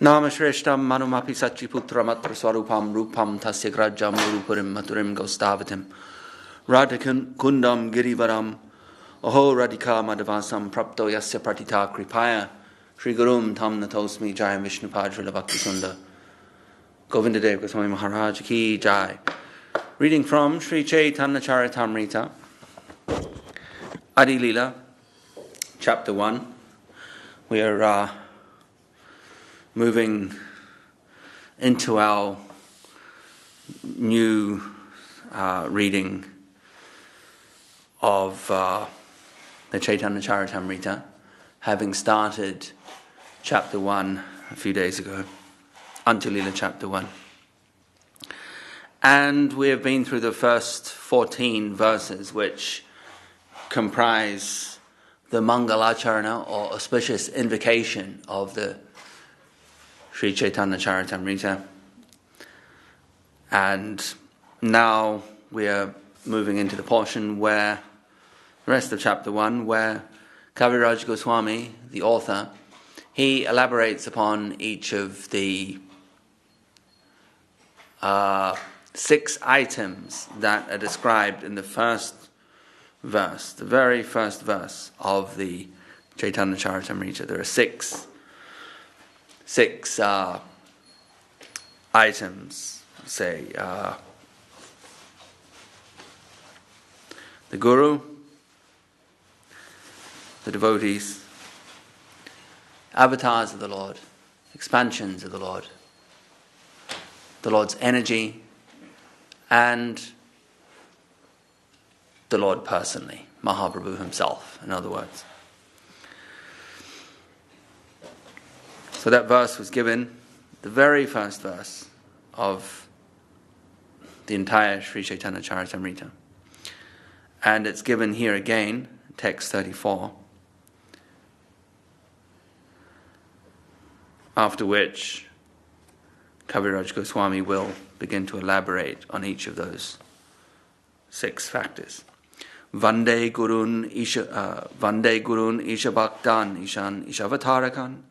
Namashreshtam manumapi sachiputra swarupam rupam tasya grajam urupurim maturim gostavatim radhikun kundam girivaram oho radhika madhavasam prapto yasya pratita kripaya Shri Gurum tam natosmi jayam Vishnupadrila Bhakti Sunda Govindadev Goswami Maharaj ki jai. Reading from Sri Chaitanya Charitamrita, Adi Leela, Chapter 1. We are moving into our new reading of the Chaitanya Charitamrita, having started Chapter 1 a few days ago, Adi Leela Chapter 1. And we have been through the first 14 verses, which comprise the Mangalacharana, or auspicious invocation of the Sri Chaitanya Charitamrita. And now we are moving into the portion where, the rest of chapter 1, where Kaviraj Goswami, the author, he elaborates upon each of the 6 items that are described in the first verse, the very first verse of the Chaitanya Charitamrita. There are six items, say, the Guru, the devotees, avatars of the Lord, expansions of the Lord's energy, and the Lord personally, Mahaprabhu himself, in other words. So that verse was given, the very first verse of the entire Sri Chaitanya Charitamrita. And it's given here again, text 34, after which Kaviraj Goswami will begin to elaborate on each of those 6 factors. Vande Gurun Isha Bhaktan Ishan Ishavatarakan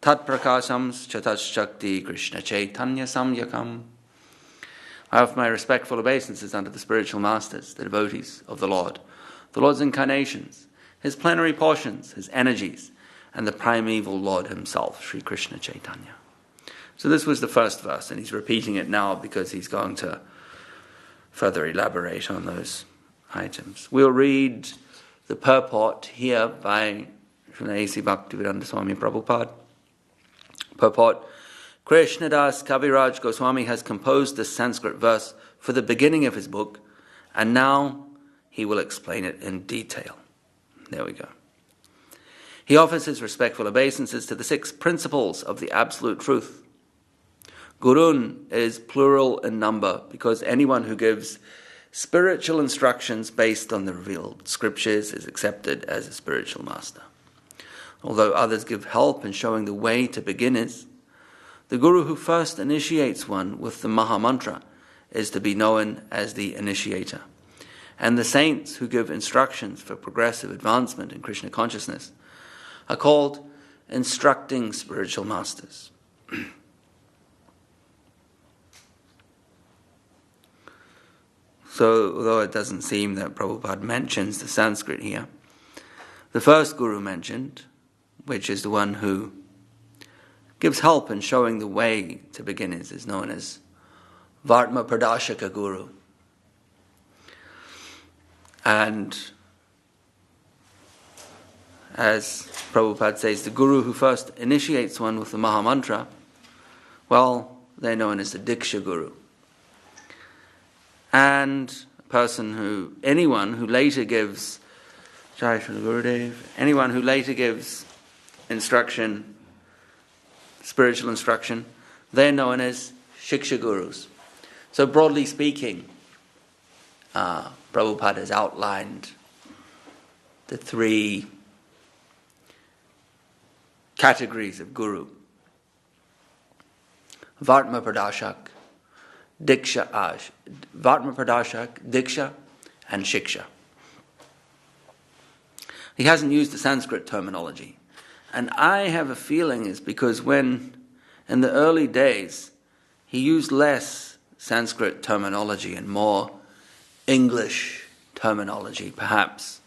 Tat Prakasams Chatat Shakti Krishna Chaitanya Samyakam. I offer my respectful obeisances unto the spiritual masters, the devotees of the Lord's incarnations, his plenary portions, his energies, and the primeval Lord himself, Sri Krishna Chaitanya. So this was the first verse, and he's repeating it now because he's going to further elaborate on those items. We'll read the purport here by Srila A.C. Bhaktivedanta Swami Prabhupada. Purport: Krishnadas Kaviraj Goswami has composed this Sanskrit verse for the beginning of his book, and now he will explain it in detail. There we go. He offers his respectful obeisances to the 6 principles of the absolute truth. Gurun is plural in number because anyone who gives spiritual instructions based on the revealed scriptures is accepted as a spiritual master. Although others give help in showing the way to beginners, the Guru who first initiates one with the Maha Mantra is to be known as the initiator. And the saints who give instructions for progressive advancement in Krishna consciousness are called instructing spiritual masters. So, although it doesn't seem that Prabhupada mentions the Sanskrit here, the first Guru mentioned, which is the one who gives help in showing the way to beginners, is known as Vartma Pradashaka Guru. And as Prabhupada says, the Guru who first initiates one with the Maha Mantra, well, they're known as the Diksha Guru. And anyone who later gives instruction, spiritual instruction, they're known as Shiksha Gurus. So broadly speaking, Prabhupada has outlined the 3 categories of Guru: Vartma Pradashak, Diksha, and Shiksha. He hasn't used the Sanskrit terminology. And I have a feeling it's because when in the early days, he used less Sanskrit terminology and more English terminology, perhaps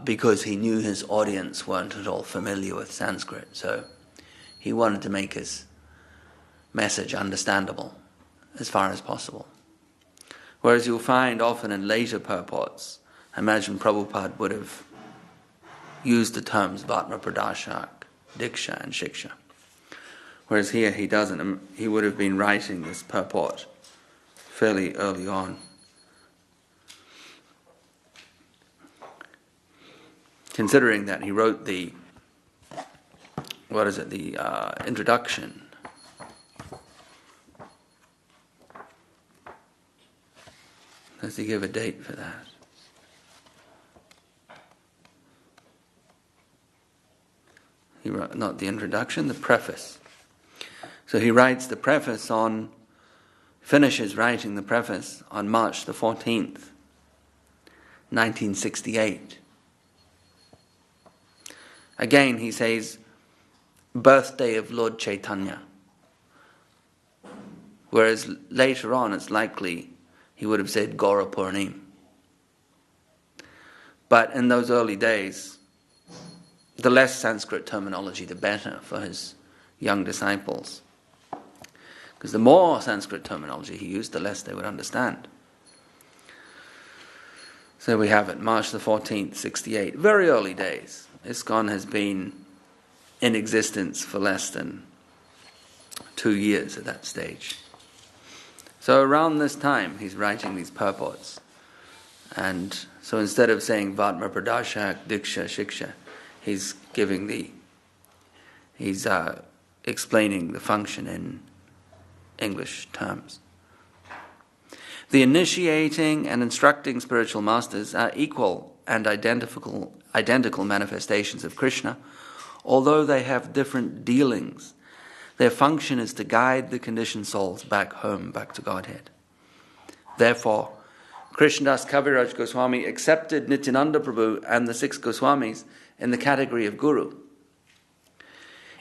because he knew his audience weren't at all familiar with Sanskrit. So he wanted to make his message understandable as far as possible. Whereas you'll find often in later purports, I imagine Prabhupada would have used the terms Vatma Pradashak, Diksha and Shiksha. Whereas here he doesn't. He would have been writing this purport fairly early on. Considering that he wrote the introduction. Does he give a date for that? He wrote, not the introduction, the preface. So he writes the preface finishes writing the preface on March the 14th, 1968. Again, he says, birthday of Lord Chaitanya. Whereas later on, it's likely he would have said Gaura Purnim. But in those early days, the less Sanskrit terminology, the better for his young disciples. Because the more Sanskrit terminology he used, the less they would understand. So we have it, March the 14th, 68. Very early days. ISKCON has been in existence for less than 2 years at that stage. So around this time, he's writing these purports. And so instead of saying Vatma Pradashak, Diksha, Shiksha, he's explaining the function in English terms. The initiating and instructing spiritual masters are equal and identical manifestations of Krishna, although they have different dealings. Their function is to guide the conditioned souls back home, back to Godhead. Therefore, Krishnadas Kaviraj Goswami accepted Nityananda Prabhu and the 6 Goswamis in the category of Guru.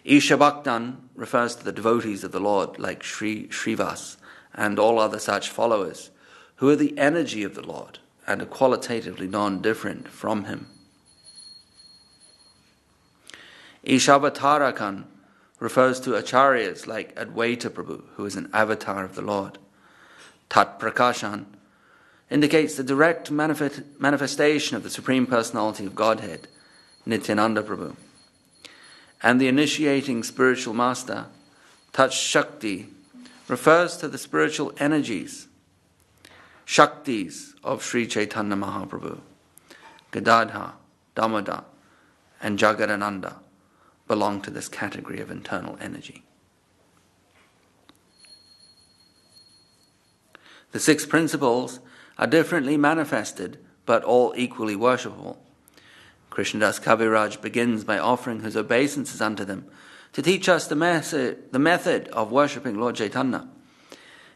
Isha Bhaktan refers to the devotees of the Lord like Srivas and all other such followers who are the energy of the Lord and are qualitatively non-different from him. Ishavatarakan refers to acharyas like Advaita Prabhu, who is an avatar of the Lord. Tat Prakashan indicates the direct manifestation of the Supreme Personality of Godhead, Nityananda Prabhu. And the initiating spiritual master, Tat Shakti, refers to the spiritual energies, Shaktis of Sri Chaitanya Mahaprabhu. Gadadha, Damodar, and Jagadananda belong to this category of internal energy. The 6 principles are differently manifested, but all equally worshipable. Krishnadas Kaviraj begins by offering his obeisances unto them to teach us the method of worshipping Lord Chaitanya.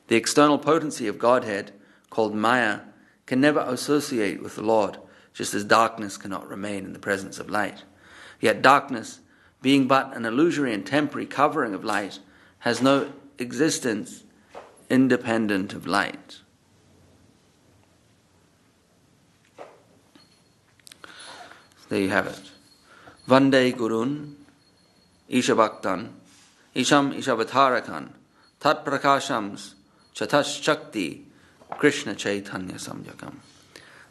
The external potency of Godhead, called Maya, can never associate with the Lord, just as darkness cannot remain in the presence of light. Yet darkness, being but an illusory and temporary covering of light, has no existence independent of light. There you have it. Vande Gurun, Isha Bhaktan, Isham Ishavatarakan, Tat Prakashams, Chatas Shakti, Krishna Chaitanya Samyakam.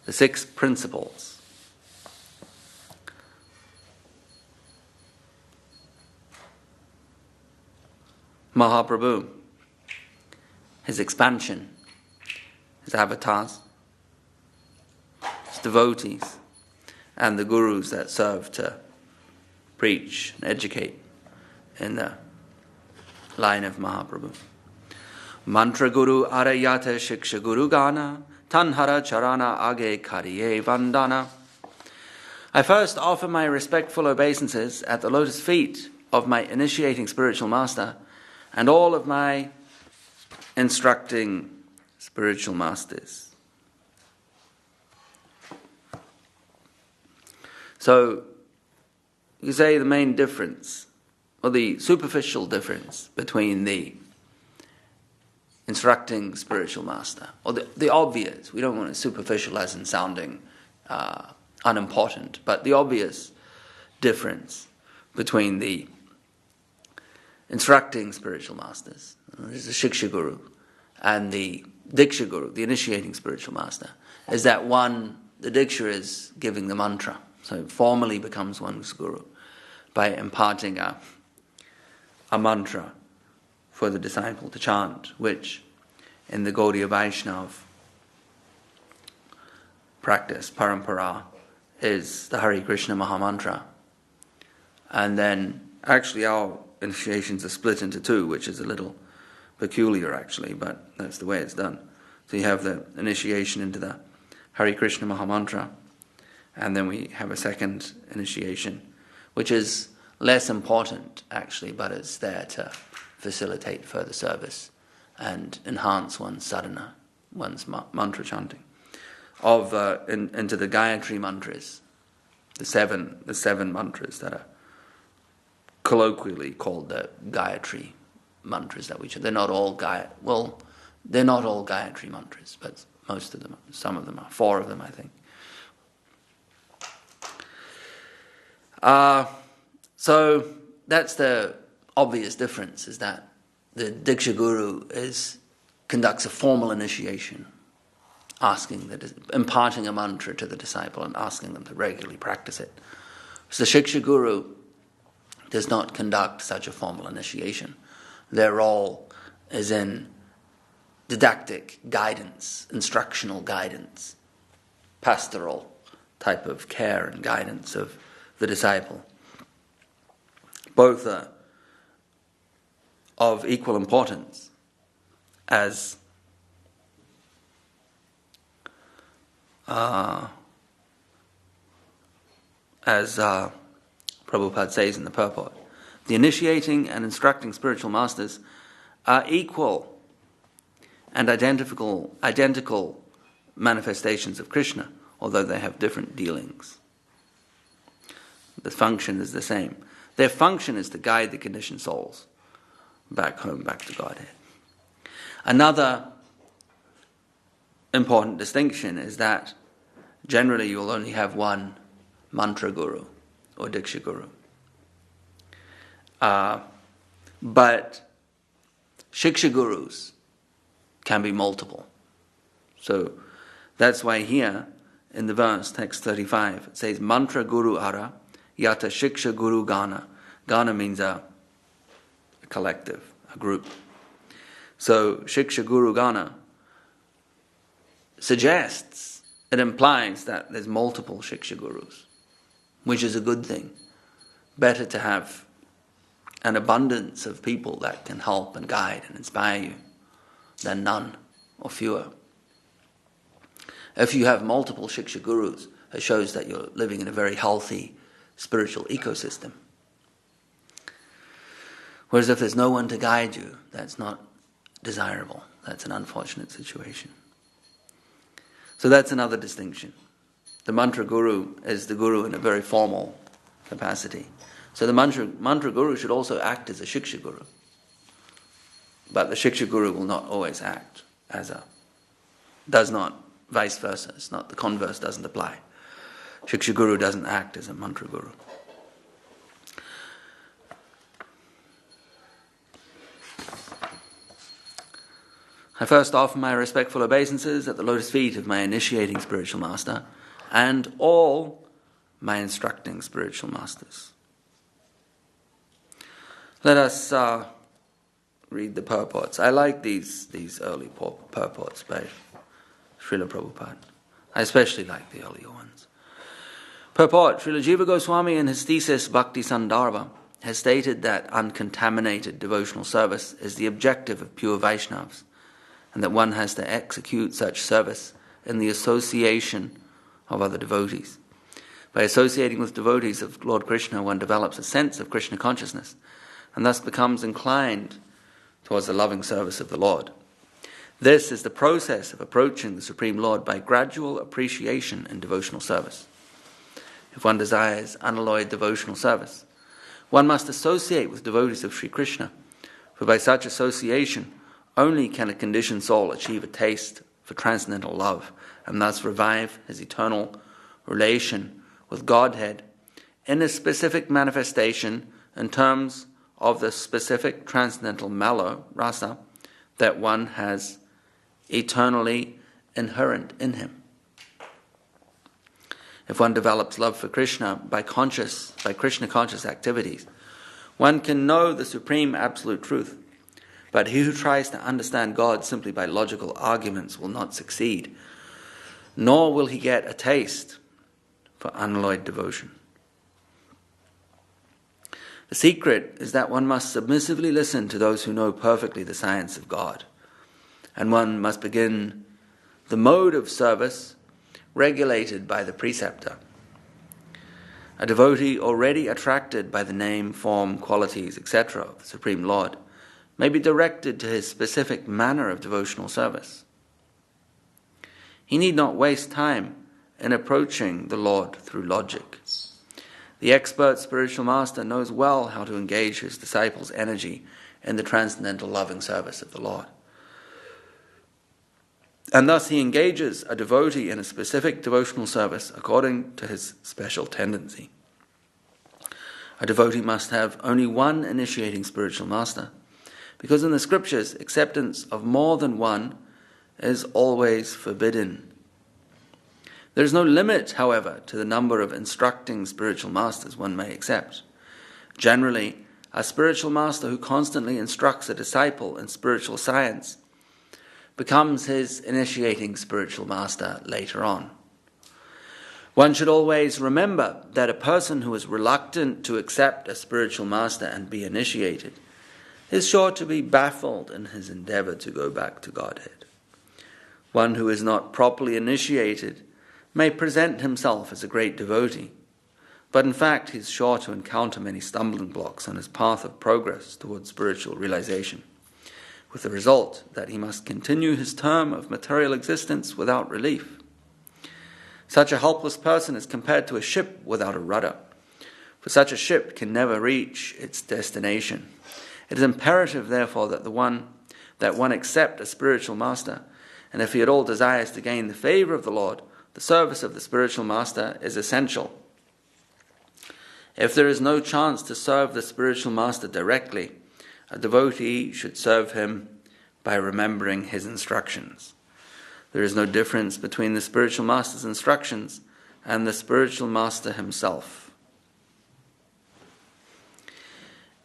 The 6 principles. Mahaprabhu, his expansion, his avatars, his devotees, and the gurus that serve to preach and educate in the line of Mahaprabhu. Mantra Guru Arayata Shiksha Guru Gana Tanhara Charana Age Kariye Vandana. I first offer my respectful obeisances at the lotus feet of my initiating spiritual master and all of my instructing spiritual masters. So, you say the main difference or the superficial difference between the instructing spiritual master, or the obvious, we don't want it superficial as in sounding unimportant, but the obvious difference between the instructing spiritual masters, this is the Shiksha Guru, and the Diksha Guru, the initiating spiritual master, is that one, the Diksha is giving the mantra, so it formally becomes one's Guru by imparting a mantra for the disciple to chant, which in the Gaudiya Vaishnav practice, parampara, is the Hare Krishna Mahamantra. And then, actually our initiations are split into two, which is a little peculiar actually, but that's the way it's done. So you have the initiation into the Hare Krishna Mahamantra, and then we have a second initiation, which is less important actually, but it's there to facilitate further service and enhance one's sadhana, one's mantra chanting, into the Gayatri mantras, the seven mantras that are colloquially called the Gayatri mantras that we chant. They're not all Gayatri mantras, but most of them, some of them are, 4 of them I think. So that's the obvious difference, is that the Diksha Guru conducts a formal initiation, imparting a mantra to the disciple and asking them to regularly practice it. So the Shiksha Guru does not conduct such a formal initiation. Their role is in didactic guidance, instructional guidance, pastoral type of care and guidance of the disciple. Both are of equal importance, as Prabhupada says in the purport. The initiating and instructing spiritual masters are equal and identical manifestations of Krishna, although they have different dealings. The function is the same. Their function is to guide the conditioned souls back home, back to Godhead. Another important distinction is that generally you will only have one mantra guru or diksha guru. But shiksha gurus can be multiple. So that's why here in the verse, text 35, it says, mantra guru ara, yata shiksha guru gana. Gana means a collective, a group. So shiksha guru gana suggests, it implies that there's multiple shiksha gurus, which is a good thing. Better to have an abundance of people that can help and guide and inspire you than none or fewer. If you have multiple shiksha gurus, it shows that you're living in a very healthy spiritual ecosystem. Whereas if there's no one to guide you, that's not desirable. That's an unfortunate situation. So that's another distinction. The mantra guru is the guru in a very formal capacity. So the mantra guru should also act as a shiksha guru. But the shiksha guru will not always act does not, vice versa. It's not, the converse doesn't apply. Shiksha guru doesn't act as a mantra guru. I first offer my respectful obeisances at the lotus feet of my initiating spiritual master and all my instructing spiritual masters. Let us read the purports. I like these early purports by Srila Prabhupada. I especially like the earlier ones. Purport. Srila Jiva Goswami in his thesis Bhakti Sandarbha has stated that uncontaminated devotional service is the objective of pure Vaishnavas, and that one has to execute such service in the association of other devotees. By associating with devotees of Lord Krishna, one develops a sense of Krishna consciousness, and thus becomes inclined towards the loving service of the Lord. This is the process of approaching the Supreme Lord by gradual appreciation in devotional service. If one desires unalloyed devotional service, One must associate with devotees of Sri Krishna, for by such association only can a conditioned soul achieve a taste for transcendental love, and thus revive his eternal relation with Godhead in a specific manifestation in terms of the specific transcendental mallow, rasa, that one has eternally inherent in him. If one develops love for Krishna by Krishna conscious activities, one can know the supreme absolute truth. But he who tries to understand God simply by logical arguments will not succeed, nor will he get a taste for unalloyed devotion. The secret is that one must submissively listen to those who know perfectly the science of God, and one must begin the mode of service regulated by the preceptor. A devotee already attracted by the name, form, qualities, etc. of the Supreme Lord may be directed to his specific manner of devotional service. He need not waste time in approaching the Lord through logic. The expert spiritual master knows well how to engage his disciples' energy in the transcendental loving service of the Lord. And thus he engages a devotee in a specific devotional service according to his special tendency. A devotee must have only one initiating spiritual master, because in the scriptures, acceptance of more than one is always forbidden. There is no limit, however, to the number of instructing spiritual masters one may accept. Generally, a spiritual master who constantly instructs a disciple in spiritual science becomes his initiating spiritual master later on. One should always remember that a person who is reluctant to accept a spiritual master and be initiated is sure to be baffled in his endeavor to go back to Godhead. One who is not properly initiated may present himself as a great devotee, but in fact he is sure to encounter many stumbling blocks on his path of progress towards spiritual realization, with the result that he must continue his term of material existence without relief. Such a helpless person is compared to a ship without a rudder, for such a ship can never reach its destination. It is imperative, therefore, that one accept a spiritual master, and if he at all desires to gain the favor of the Lord, the service of the spiritual master is essential. If there is no chance to serve the spiritual master directly, a devotee should serve him by remembering his instructions. There is no difference between the spiritual master's instructions and the spiritual master himself.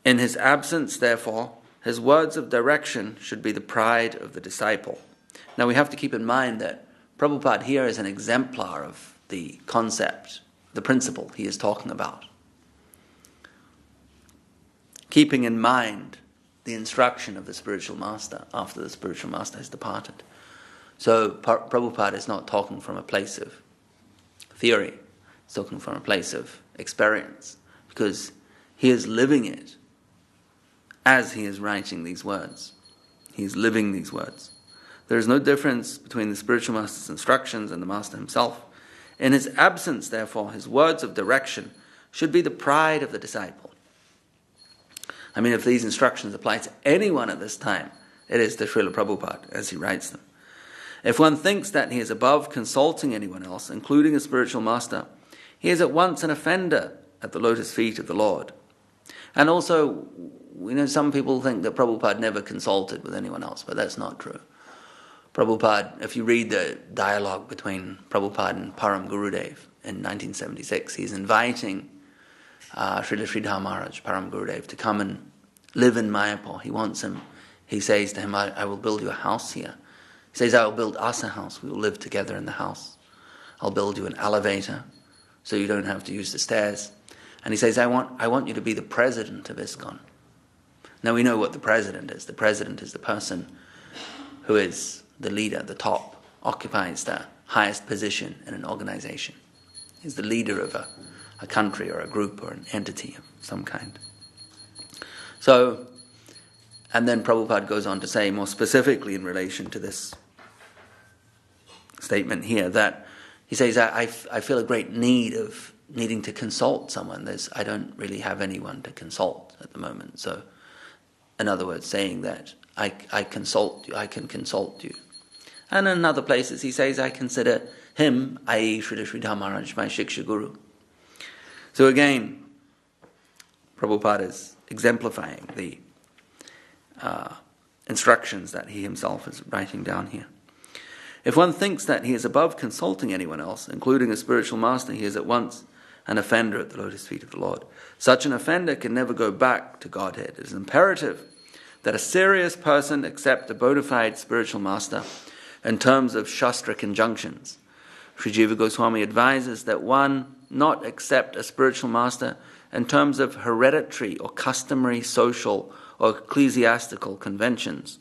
In his absence, therefore, his words of direction should be the pride of the disciple. Now we have to keep in mind that Prabhupada here is an exemplar of the concept, the principle he is talking about. Keeping in mind the instruction of the spiritual master after the spiritual master has departed. So Prabhupada is not talking from a place of theory, he's talking from a place of experience, because he is living it as he is writing these words. He is living these words. There is no difference between the spiritual master's instructions and the master himself. In his absence, therefore, his words of direction should be the pride of the disciple. I mean, if these instructions apply to anyone at this time, it is to Srila Prabhupada, as he writes them. If one thinks that he is above consulting anyone else, including a spiritual master, he is at once an offender at the lotus feet of the Lord. And also, some people think that Prabhupada never consulted with anyone else, but that's not true. Prabhupada, if you read the dialogue between Prabhupada and Param Gurudev in 1976, he's inviting Srila Sridhar Maharaj, Param Gurudev, to come and live in Mayapur. He wants him, he says to him, I will build you a house here. He says, I will build us a house. We will live together in the house. I'll build you an elevator so you don't have to use the stairs. And he says, I want you to be the president of ISKCON. Now we know what the president is. The president is the person who is the leader, the top, occupies the highest position in an organization. He's the leader of a country or a group or an entity of some kind. So, and then Prabhupada goes on to say more specifically in relation to this statement here that he says, I feel a great need of needing to consult someone. I don't really have anyone to consult at the moment. So, in other words, saying that I can consult you. And in other places he says, I consider him, i.e. Srila Sridhar Maharaj, my Shiksha Guru. So again, Prabhupada is exemplifying the instructions that he himself is writing down here. If one thinks that he is above consulting anyone else, including a spiritual master, he is at once an offender at the lotus feet of the Lord. Such an offender can never go back to Godhead. It is imperative that a serious person accept a bona fide spiritual master in terms of Shastra conjunctions. Sri Jiva Goswami advises that one not accept a spiritual master in terms of hereditary or customary social or ecclesiastical conventions.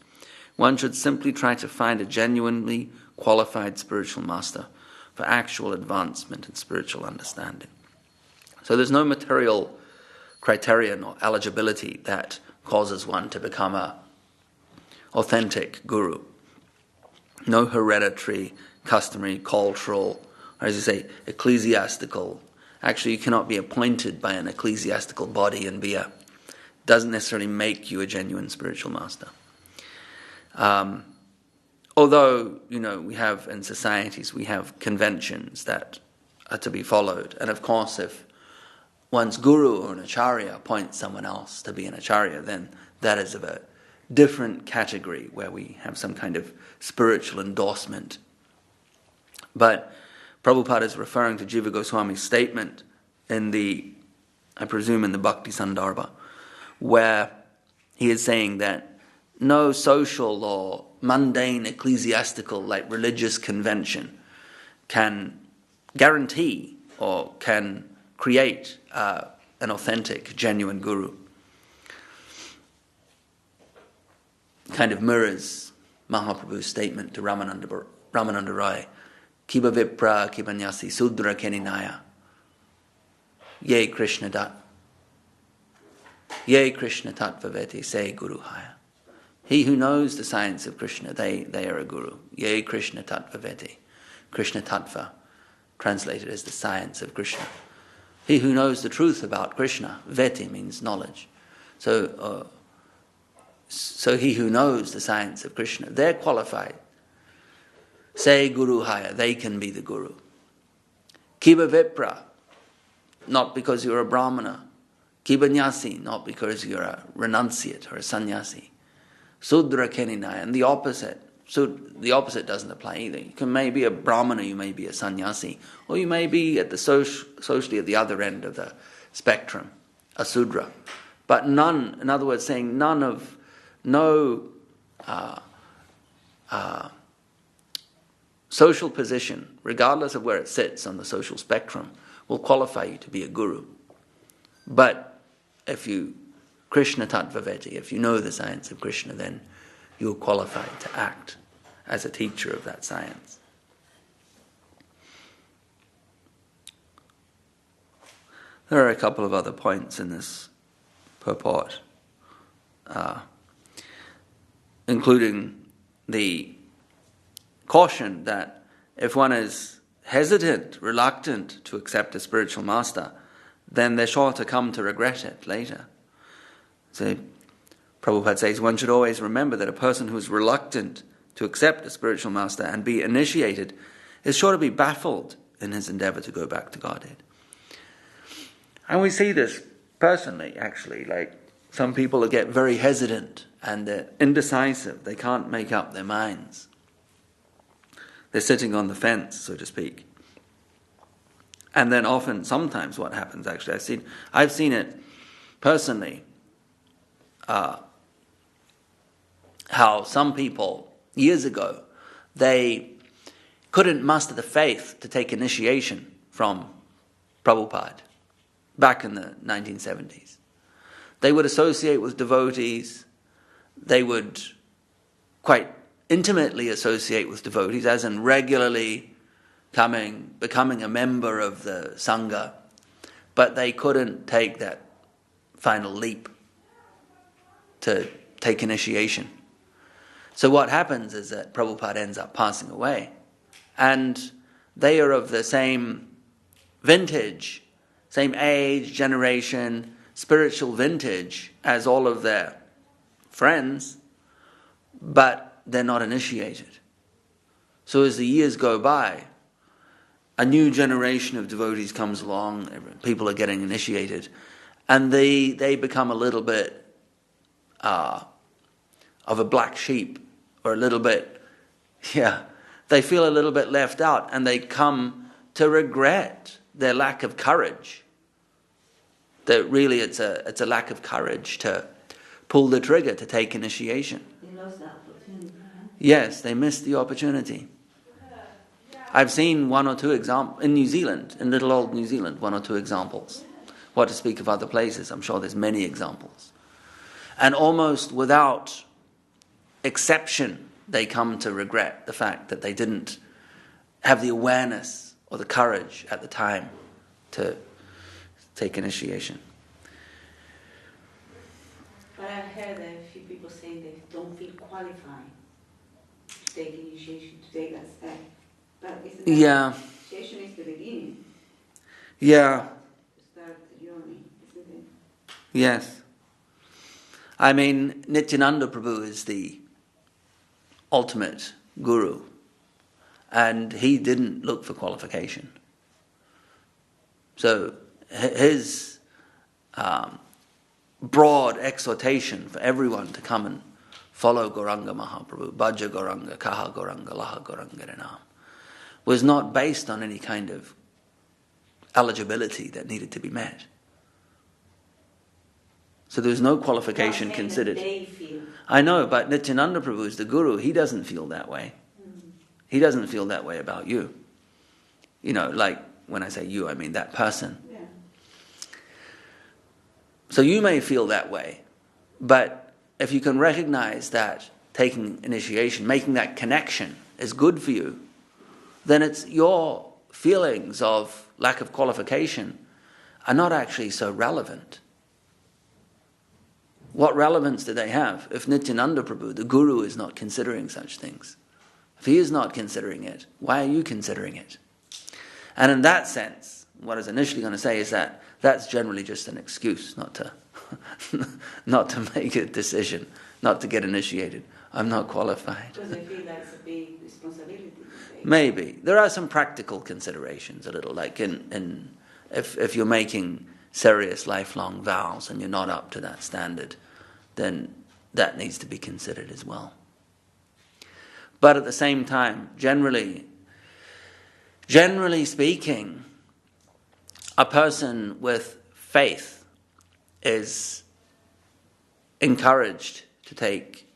One should simply try to find a genuinely qualified spiritual master for actual advancement in spiritual understanding. So there's no material criterion or eligibility that causes one to become an authentic guru. No hereditary, customary, cultural, or as you say, ecclesiastical. Actually, you cannot be appointed by an ecclesiastical body and doesn't necessarily make you a genuine spiritual master. Although, we have in societies, we have conventions that are to be followed. And of course, if one's guru or an acharya appoints someone else to be an acharya, then that is of a different category where we have some kind of spiritual endorsement. But Prabhupada is referring to Jiva Goswami's statement I presume in the Bhakti Sandarbha, where he is saying that no social or mundane ecclesiastical, like religious convention, can guarantee or can create an authentic, genuine guru. Kind of mirrors Mahaprabhu's statement to Ramananda Rai, Kiba Vipra Kibanyasi Sudra Keninaya Ye Krishna Tat Vaveti Se Guru Haya. He who knows the science of Krishna, they are a guru. Ye Krishna Tat Vaveti. Krishna Tattva, translated as the science of Krishna. He who knows the truth about Krishna, Veti means knowledge. So he who knows the science of Krishna, they're qualified. Say Guru Haya, they can be the guru. Kiba Vipra, not because you're a brahmana. Kiba Nyasi, not because you're a renunciate or a sannyasi. Sudra Keninaya, and the opposite. So the opposite doesn't apply either. You can may be a brahmana, you may be a sannyasi, or you may be at the socially at the other end of the spectrum, a sudra. But none, in other words, saying no social position, regardless of where it sits on the social spectrum, will qualify you to be a guru. But if you Krishna Tattvaveti, if you know the science of Krishna, then you're qualified to act as a teacher of that science. There are a couple of other points in this purport, including the caution that if one is hesitant, reluctant to accept a spiritual master, then they're sure to come to regret it later. So Prabhupada says one should always remember that a person who is reluctant to accept a spiritual master and be initiated is sure to be baffled in his endeavor to go back to Godhead. And we see this personally, actually, like some people get very hesitant and they're indecisive. They can't make up their minds. They're sitting on the fence, so to speak. And then sometimes what happens, actually, I've seen it personally, how some people, years ago, they couldn't muster the faith to take initiation from Prabhupada back in the 1970s. They would associate with devotees, they would quite intimately associate with devotees, as in regularly becoming a member of the Sangha, but they couldn't take that final leap to take initiation. So what happens is that Prabhupada ends up passing away, and they are of the same vintage same age, generation, spiritual vintage as all of their friends, but they're not initiated. So as the years go by, a new generation of devotees comes along, people are getting initiated, and they become a little bit of a black sheep, or a little bit, they feel a little bit left out, and they come to regret their lack of courage. That really it's a lack of courage to pull the trigger to take initiation. They lost the opportunity. Yes, they missed the opportunity. I've seen one or two examples in New Zealand, in little old New Zealand, one or two examples. What to speak of other places, I'm sure there's many examples. And almost without exception, they come to regret the fact that they didn't have the awareness or the courage at the time to take initiation. But I heard that a few people saying they don't feel qualified to take initiation, to take that step. But isn't that initiation is the beginning? Yeah. To start the journey, isn't it? Yes. I mean, Nityananda Prabhu is the ultimate guru, and he didn't look for qualification. So his broad exhortation for everyone to come and follow Gauranga Mahaprabhu, Bhaja Gauranga, Kaha Gauranga, Laha Gauranga Rinam, was not based on any kind of eligibility that needed to be met. So there was no qualification considered. They feel. I know, but Nityananda Prabhu is the guru. He doesn't feel that way. He doesn't feel that way about you. You know, like when I say you, I mean that person. Yeah. So you may feel that way, but if you can recognize that taking initiation, making that connection is good for you, then it's your feelings of lack of qualification are not actually so relevant. What relevance do they have if Nityananda Prabhu, the guru, is not considering such things? If he is not considering it, why are you considering it? And in that sense, what I was initially going to say is that that's generally just an excuse not to not to make a decision, not to get initiated. I'm not qualified. Because they feel that's a big responsibility. Maybe. There are some practical considerations a little, like if you're making serious lifelong vows and you're not up to that standard, then that needs to be considered as well. But at the same time, generally speaking, a person with faith is encouraged to take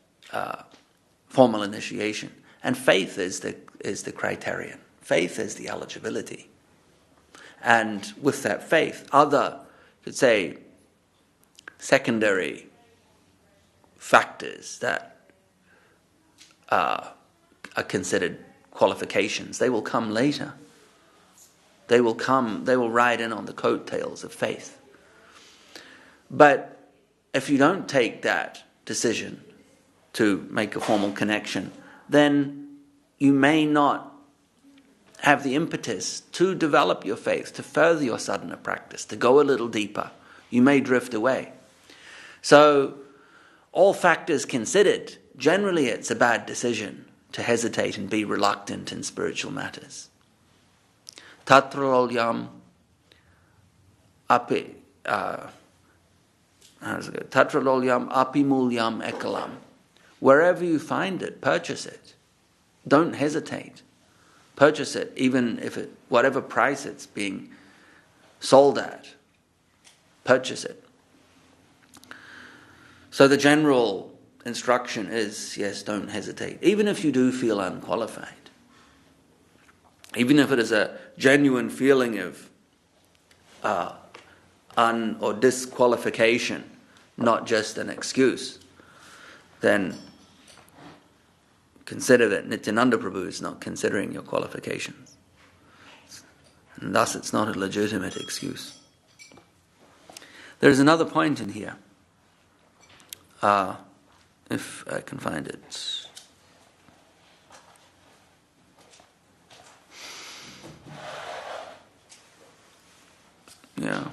formal initiation, and faith is the criterion. Faith is the eligibility, and with that faith, other, could say, secondary factors that are considered qualifications, they will come later. They will ride in on the coattails of faith. But if you don't take that decision to make a formal connection, then you may not have the impetus to develop your faith, to further your sadhana practice, to go a little deeper. You may drift away. So, all factors considered, generally it's a bad decision to hesitate and be reluctant in spiritual matters. Tatrarolyam api Tatrarolyam apimulyam ekalam. Wherever you find it, purchase it. Don't hesitate. Purchase it, even if whatever price it's being sold at. Purchase it. So the general instruction is, yes, don't hesitate. Even if you do feel unqualified. Even if it is a genuine feeling of or disqualification, not just an excuse, then consider that Nityananda Prabhu is not considering your qualifications. And thus it's not a legitimate excuse. There's another point in here, if I can find it. Yeah.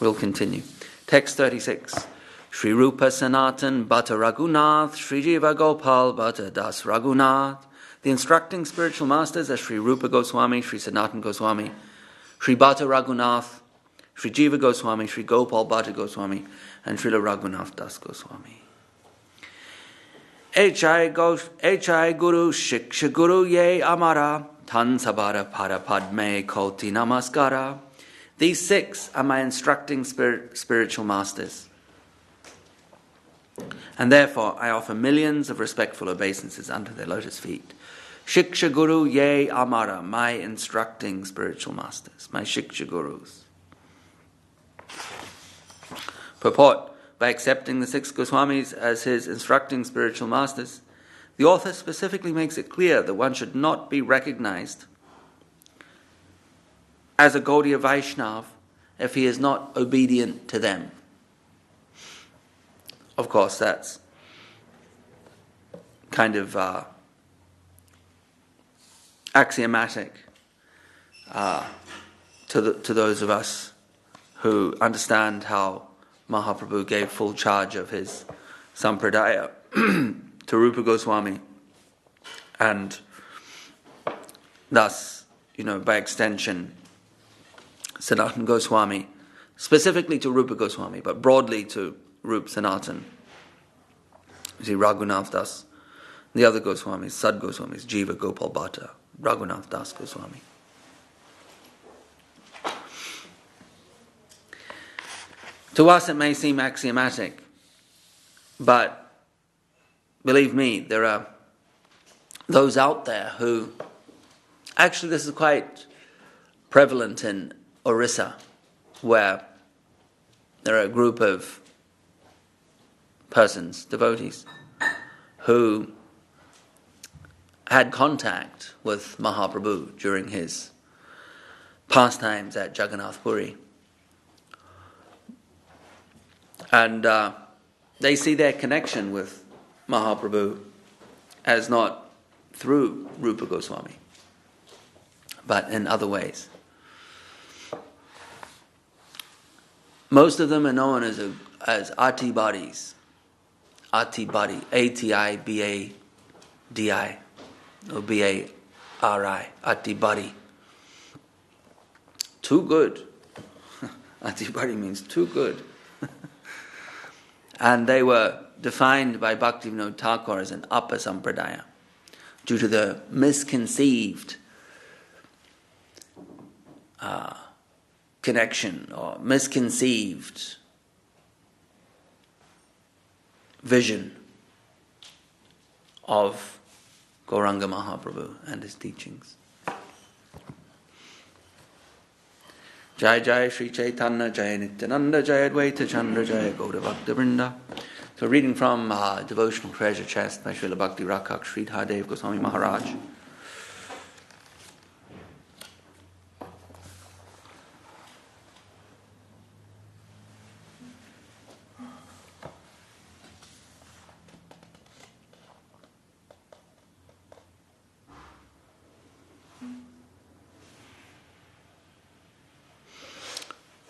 We'll continue. Text 36. Sri Rupa Sanatan Bhatta Raghunath, Sri Jiva Gopal Bhatta Das Raghunath. The instructing spiritual masters are Sri Rupa Goswami, Sri Sanatan Goswami, Sri Bhatta Raghunath, Sri Jiva Goswami, Sri Gopal Bhatta Goswami, and Srila Raghunath Das Goswami. Echai Guru Shiksha Guru Ye Amara Tan Sabara Pada Padme Koti Namaskara. These 6 are my instructing spiritual masters. And therefore I offer millions of respectful obeisances under their lotus feet. Shiksha Guru Ye Amara, my instructing spiritual masters, my Shiksha Gurus. Purport: by accepting the 6 Goswamis as his instructing spiritual masters, the author specifically makes it clear that one should not be recognized as a Gaudiya Vaishnav if he is not obedient to them. Of course, that's kind of axiomatic to those of us who understand how Mahaprabhu gave full charge of his sampradaya to Rupa Goswami, and thus, by extension, Sanatan Goswami, specifically to Rupa Goswami, but broadly to Rup Sanatan. You see, Raghunath Das, the other Goswamis, Sad Goswamis, Jiva Gopal Bhatta, Raghunath Das Goswami. To us it may seem axiomatic, but believe me, there are those out there who, actually this is quite prevalent in Orissa, where there are a group of persons, devotees, who had contact with Mahaprabhu during his pastimes at Jagannath Puri. And they see their connection with Mahaprabhu as not through Rupa Goswami, but in other ways. Most of them are known as Atibadis. Atibadi, A-T-I-B-A-D-I, or B-A-R-I, Atibadi. Too good. Atibadi means too good. And they were defined by Bhaktivinoda Thakur as an upper sampradaya due to the misconceived connection or misconceived vision of Gauranga Mahaprabhu and his teachings. Jai Jai Sri Chaitanya Jai Nityananda Jai Advaita Chandra Jai Gaura Bhakta Vrinda. So reading from Devotional Treasure Chest by Srila Bhakti Rakshak Sridhar Dev Goswami Maharaj.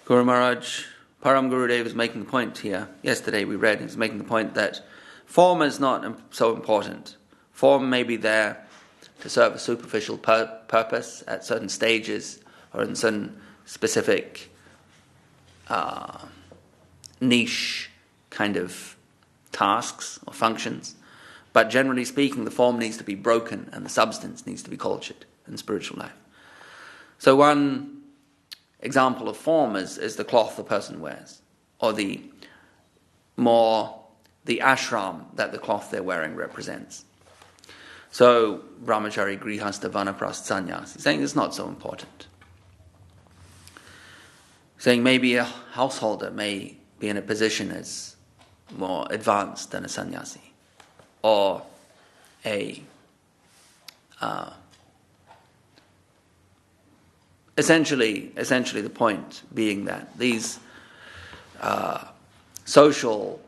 Guru Maharaj, Param Gurudev is making the point here. Yesterday we read, he's making the point that form is not so important. Form may be there to serve a superficial purpose at certain stages or in certain specific niche kind of tasks or functions. But generally speaking, the form needs to be broken and the substance needs to be cultured in spiritual life. So one example of form is the cloth the person wears, or the ashram that the cloth they're wearing represents. So brahmachari, grihastha, vanaprastha, sannyas, he's saying it's not so important. Saying maybe a householder may be in a position as more advanced than a sannyasi, or Essentially, the point being that these social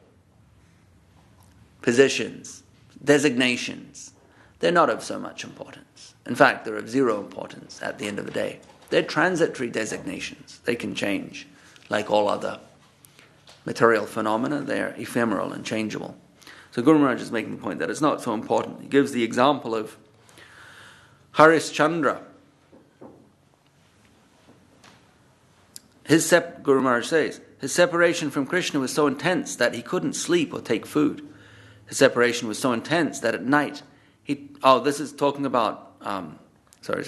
positions, designations, they're not of so much importance. In fact, they're of zero importance at the end of the day. They're transitory designations. They can change like all other material phenomena. They're ephemeral and changeable. So Guru Maharaj is making the point that it's not so important. He gives the example of Harishchandra. Guru Maharaj says, his separation from Krishna was so intense that he couldn't sleep or take food. His separation was so intense that at night this is talking about, sorry.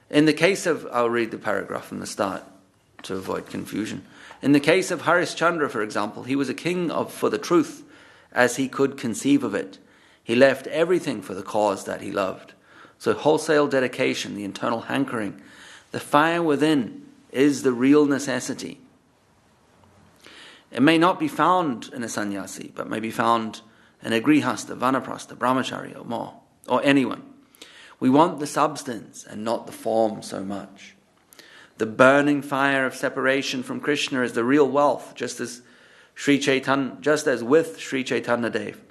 In the case of, I'll read the paragraph from the start to avoid confusion. In the case of Harishchandra, for example, he was a king for the truth as he could conceive of it. He left everything for the cause that he loved. So wholesale dedication, the internal hankering, the fire within is the real necessity. It may not be found in a sannyasi, but may be found in a grihastha, vanaprastha, brahmachari, or more, or anyone. We want the substance and not the form so much. The burning fire of separation from Krishna is the real wealth, just as with Sri Chaitanya Dev.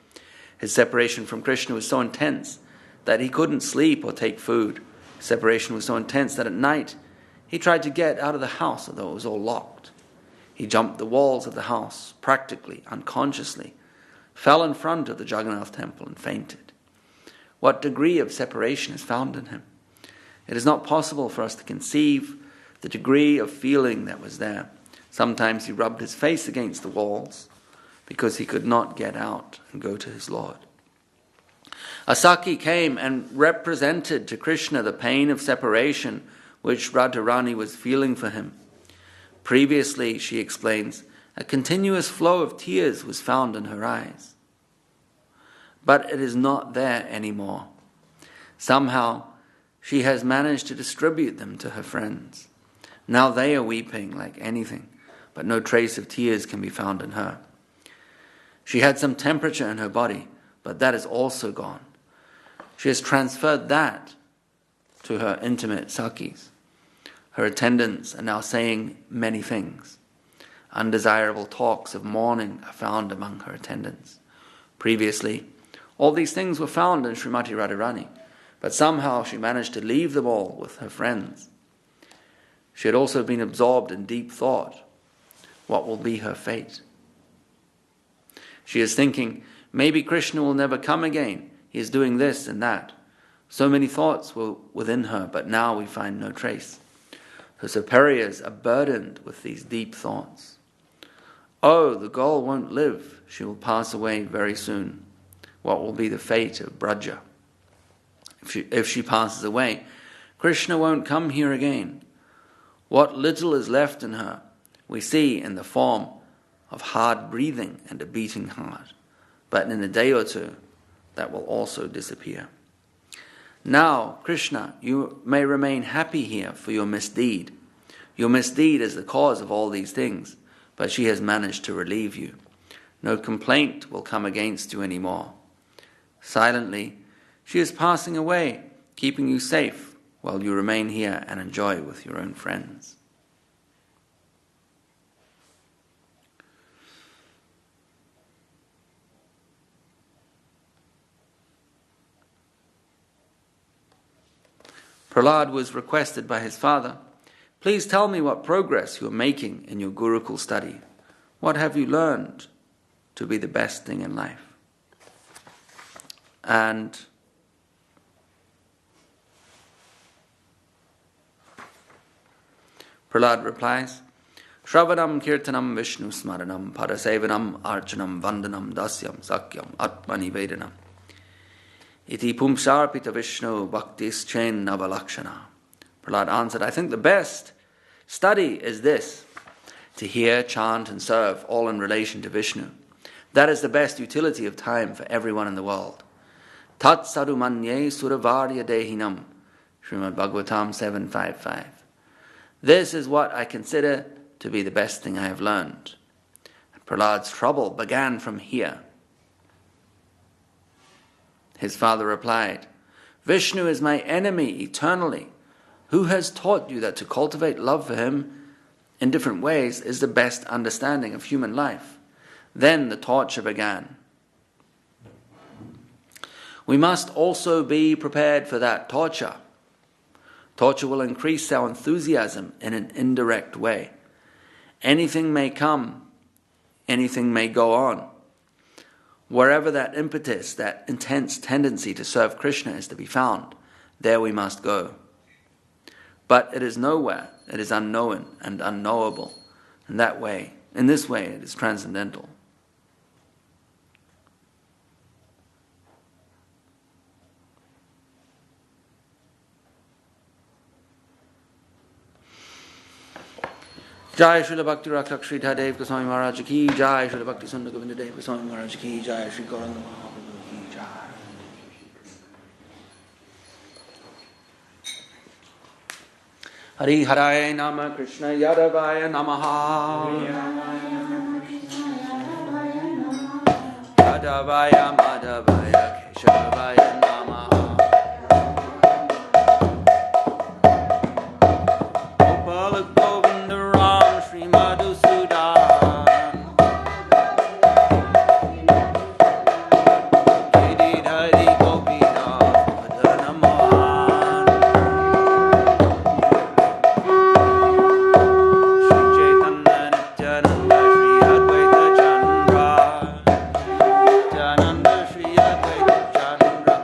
His separation from Krishna was so intense that he couldn't sleep or take food. His separation was so intense that at night he tried to get out of the house, although it was all locked. He jumped the walls of the house, practically, unconsciously, fell in front of the Jagannath temple and fainted. What degree of separation is found in him? It is not possible for us to conceive the degree of feeling that was there. Sometimes he rubbed his face against the walls because he could not get out and go to his Lord. A Saki came and represented to Krishna the pain of separation which Radharani was feeling for him. Previously, she explains, a continuous flow of tears was found in her eyes. But it is not there anymore. Somehow, she has managed to distribute them to her friends. Now they are weeping like anything, but no trace of tears can be found in her. She had some temperature in her body, but that is also gone. She has transferred that to her intimate Sakis. Her attendants are now saying many things. Undesirable talks of mourning are found among her attendants. Previously, all these things were found in Srimati Radharani, but somehow she managed to leave them all with her friends. She had also been absorbed in deep thought. What will be her fate? She is thinking, maybe Krishna will never come again. He is doing this and that. So many thoughts were within her, but now we find no trace. Her superiors are burdened with these deep thoughts. Oh, the girl won't live. She will pass away very soon. What will be the fate of Braja? If she passes away, Krishna won't come here again. What little is left in her, we see in the form of hard breathing and a beating heart. But in a day or two, that will also disappear. Now, Krishna, you may remain happy here for your misdeed. Your misdeed is the cause of all these things, but she has managed to relieve you. No complaint will come against you anymore. Silently, she is passing away, keeping you safe while you remain here and enjoy with your own friends. Prahlad was requested by his father, please tell me what progress you are making in your Gurukul study. What have you learned to be the best thing in life? And Prahlad replies, Shravanam Kirtanam Vishnu Smaranam Parasevanam Archanam Vandanam Dasyam Sakyam Atmani Vedanam Iti Pumsarpita Vishnu Bhaktis Chen Navalakshana. Prahlad answered, I think the best study is this, to hear, chant and serve all in relation to Vishnu. That is the best utility of time for everyone in the world. Tat Sadhumanye Suravarya Dehinam, Srimad Bhagavatam 755. This is what I consider to be the best thing I have learned. Prahlad's trouble began from here. His father replied, Vishnu is my enemy eternally. Who has taught you that to cultivate love for him in different ways is the best understanding of human life? Then the torture began. We must also be prepared for that torture. Torture will increase our enthusiasm in an indirect way. Anything may come, anything may go on. Wherever that impetus, that intense tendency to serve Krishna is to be found, there we must go. But it is nowhere, it is unknown and unknowable. In this way, it is transcendental. Jai Srila Bhakti Rakshak Sri Dhadev Goswami Maharaj Ki Jai, Srila Bhakti Sundar Govinda Dev Goswami Maharaj Ki Jai, Sri Gauranga Mahaprabhu Ki Jai. Hari Haraya Nama Krishna Yadavaya Namaha Yadavaya Madhavaya Keshavaya Namaha Gopala Govinda Ram Sri Madhusudan Didi Dhari Gopinath Madana Mohan Sri Chaitanya Nityananda Sri Advaita Chandra Nityananda Sri Advaita Chandra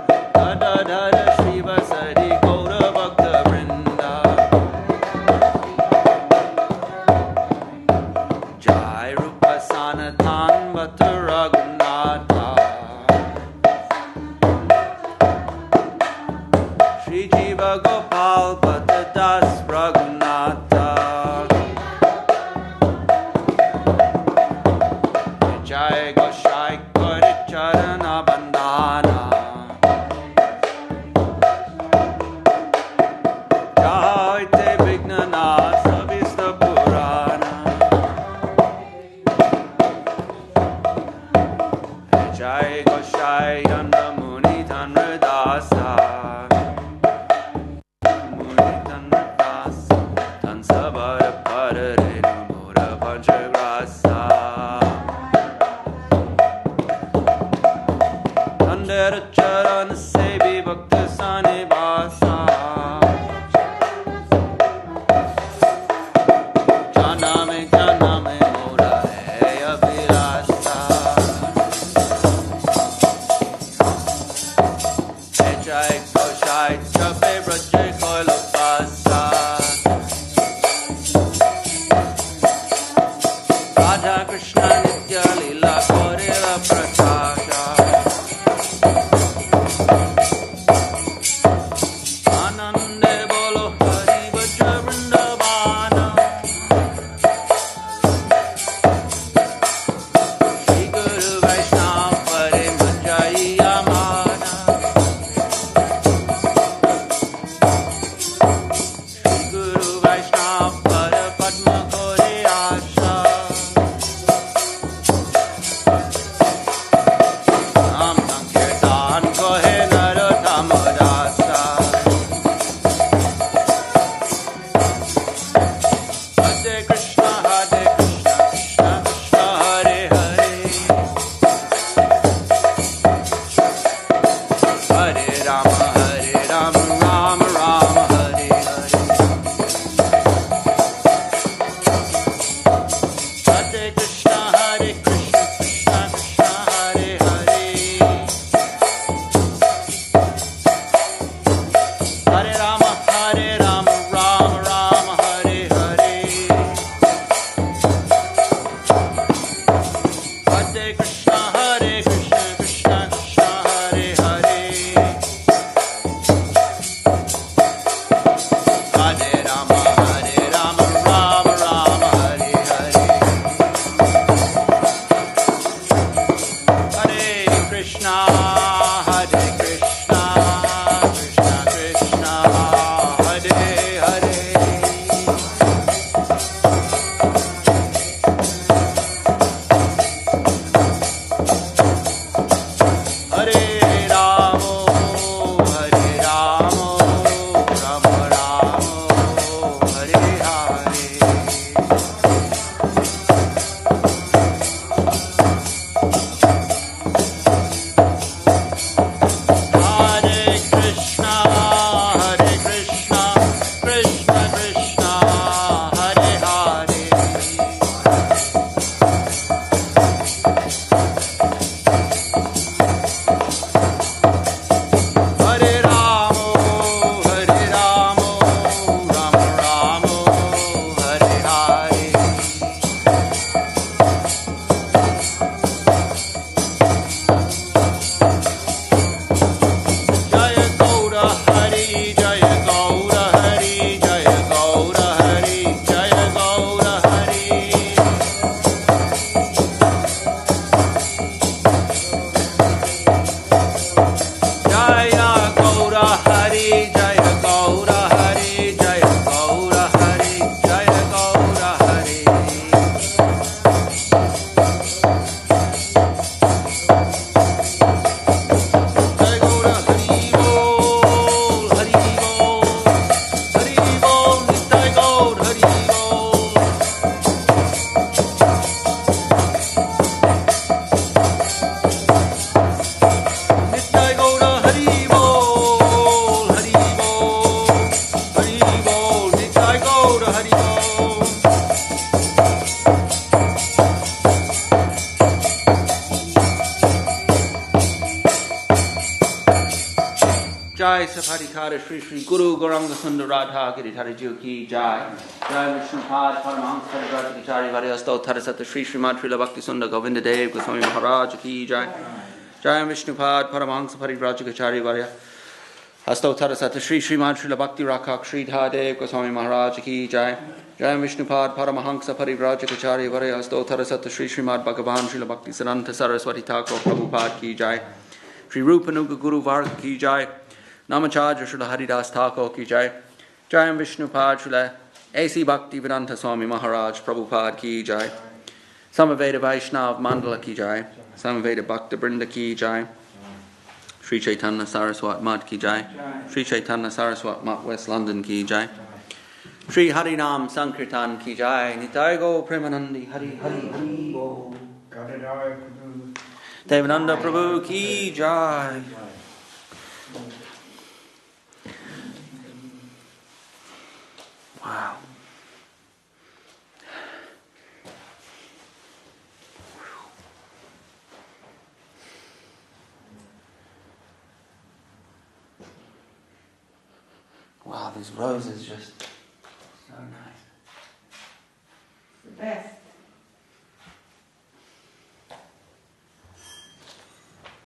Jai Sapadikara Shri Shri Guru Gauranga Sundar Radha Giridhara Ki Jai. Jai Vishnupad Paramahansa Parivrajagacharya Varya Stotara Sata Shri Srimad Srila Bhakti Sundar Govinda Dev Goswami Maharaj Ki Jai. Jai Vishnupad Paramahansa Parivrajagacharya Varya Astotara Sata Shri Srimad Srila Bhakti Rakak Shri Dhadev Goswami Maharaj Ki Jai. Jai Vishnupad Paramahansa Parivrajagacharya Varya Astotara Sata Shri Srimad Bhagavan Srila Bhakti Siddhanta Saraswati Thakur Prabhupada Ki Jai. Shri Rupanuga Guru Varga Ki Jai. Namacharya Srila Haridas Thakur Ki Jai. Jai Vishnupad Srila A.C. Bhakti Vedanta Swami Maharaj Prabhupada Ki Jai. Samaveda Vaishnav Mandala Ki Jai. Samaveda Bhakta Brinda Ki Jai. Sri Chaitanya Saraswat Mat Ki Jai. Sri Chaitanya Saraswat Mat West London Ki Jai. Sri Harinam Sankirtan Ki Jai. Nitai Go Premanandi Hari Hari Hari Bo. Devananda Prabhu Ki Jai. Wow. Wow, these roses just so nice. The best.